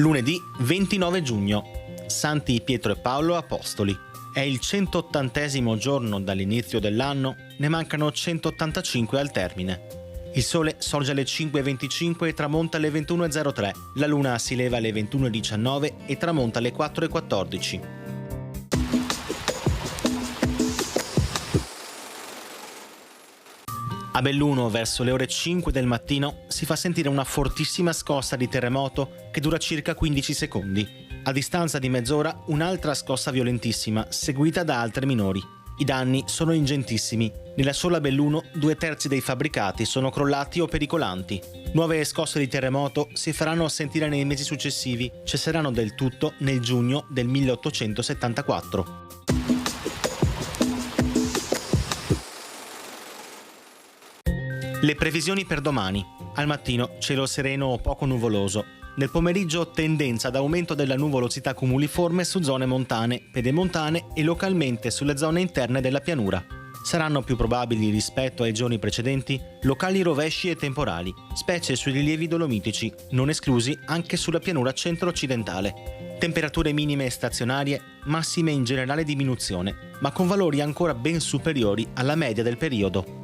Lunedì 29 giugno, Santi Pietro e Paolo Apostoli. È il 180° giorno dall'inizio dell'anno, ne mancano 185 al termine. Il sole sorge alle 5:25 e tramonta alle 21:03, la luna si leva alle 21:19 e tramonta alle 4:14. A Belluno, verso le ore 5 del mattino, si fa sentire una fortissima scossa di terremoto che dura circa 15 secondi. A distanza di mezz'ora, un'altra scossa violentissima, seguita da altre minori. I danni sono ingentissimi. Nella sola Belluno, 2/3 dei fabbricati sono crollati o pericolanti. Nuove scosse di terremoto si faranno sentire nei mesi successivi, cesseranno del tutto nel giugno del 1874. Le previsioni per domani. Al mattino cielo sereno o poco nuvoloso. Nel pomeriggio tendenza ad aumento della nuvolosità cumuliforme su zone montane, pedemontane e localmente sulle zone interne della pianura. Saranno più probabili rispetto ai giorni precedenti locali rovesci e temporali, specie sui rilievi dolomitici, non esclusi anche sulla pianura centro-occidentale. Temperature minime stazionarie, massime in generale diminuzione, ma con valori ancora ben superiori alla media del periodo.